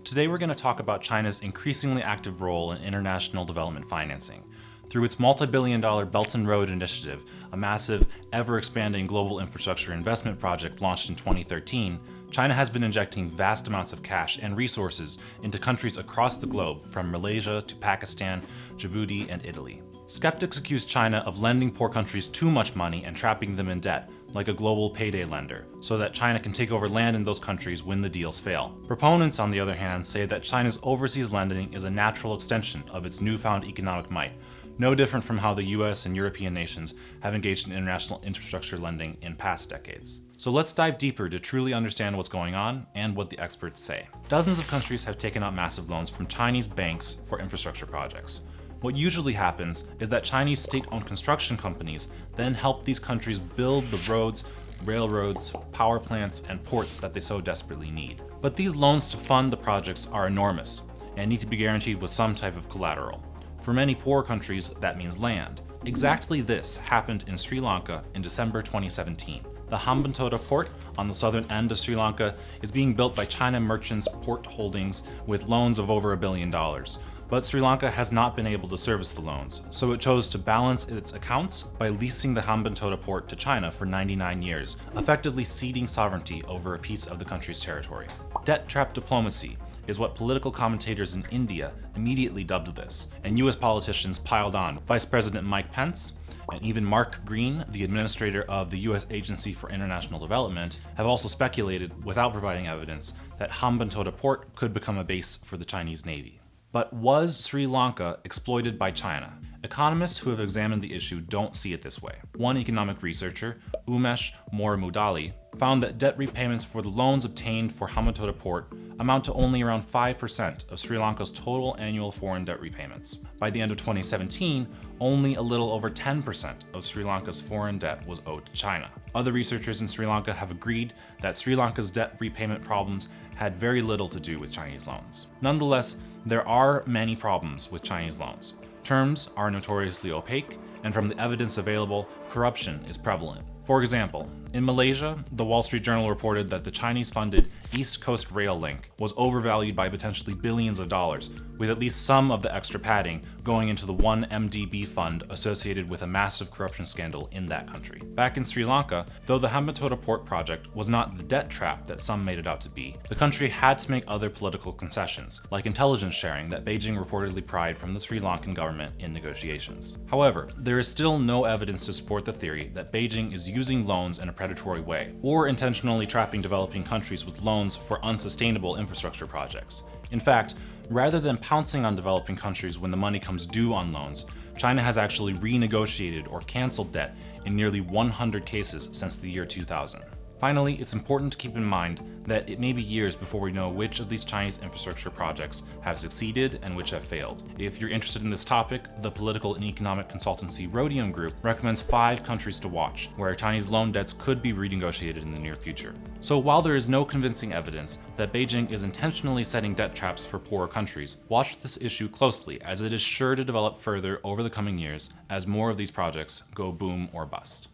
Today we're going to talk about China's increasingly active role in international development financing. Through its multi-billion-dollar Belt and Road Initiative, a massive, ever-expanding global infrastructure investment project launched in 2013, China has been injecting vast amounts of cash and resources into countries across the globe, from Malaysia to Pakistan, Djibouti, and Italy. Skeptics accuse China of lending poor countries too much money and trapping them in debt, like a global payday lender, so that China can take over land in those countries when the deals fail. Proponents, on the other hand, say that China's overseas lending is a natural extension of its newfound economic might, no different from how the US and European nations have engaged in international infrastructure lending in past decades. So let's dive deeper to truly understand what's going on and what the experts say. Dozens of countries have taken out massive loans from Chinese banks for infrastructure projects. What usually happens is that Chinese state-owned construction companies then help these countries build the roads, railroads, power plants, and ports that they so desperately need. But these loans to fund the projects are enormous and need to be guaranteed with some type of collateral. For many poor countries, that means land. Exactly this happened in Sri Lanka in December 2017. The Hambantota port on the southern end of Sri Lanka is being built by China Merchants Port Holdings with loans of over $1 billion. But Sri Lanka has not been able to service the loans, so it chose to balance its accounts by leasing the Hambantota port to China for 99 years, effectively ceding sovereignty over a piece of the country's territory. Debt trap diplomacy is what political commentators in India immediately dubbed this, and US politicians piled on. Vice President Mike Pence and even Mark Green, the administrator of the US Agency for International Development, have also speculated, without providing evidence, that Hambantota port could become a base for the Chinese Navy. But was Sri Lanka exploited by China? Economists who have examined the issue don't see it this way. One economic researcher, Umesh Moramudali, found that debt repayments for the loans obtained for Hambantota port amount to only around 5% of Sri Lanka's total annual foreign debt repayments. By the end of 2017, only a little over 10% of Sri Lanka's foreign debt was owed to China. Other researchers in Sri Lanka have agreed that Sri Lanka's debt repayment problems had very little to do with Chinese loans. Nonetheless, there are many problems with Chinese loans. Terms are notoriously opaque, and from the evidence available, corruption is prevalent. For example, in Malaysia, the Wall Street Journal reported that the Chinese-funded East Coast Rail Link was overvalued by potentially billions of dollars, with at least some of the extra padding going into the 1MDB fund associated with a massive corruption scandal in that country. Back in Sri Lanka, though the Hambantota port project was not the debt trap that some made it out to be, the country had to make other political concessions, like intelligence sharing that Beijing reportedly pried from the Sri Lankan government in negotiations. However, there is still no evidence to support the theory that Beijing is using loans in a predatory way, or intentionally trapping developing countries with loans for unsustainable infrastructure projects. In fact, rather than pouncing on developing countries when the money comes due on loans, China has actually renegotiated or canceled debt in nearly 100 cases since the year 2000. Finally, it's important to keep in mind that it may be years before we know which of these Chinese infrastructure projects have succeeded and which have failed. If you're interested in this topic, the political and economic consultancy Rhodium Group recommends 5 countries to watch, where Chinese loan debts could be renegotiated in the near future. So while there is no convincing evidence that Beijing is intentionally setting debt traps for poorer countries, watch this issue closely, as it is sure to develop further over the coming years as more of these projects go boom or bust.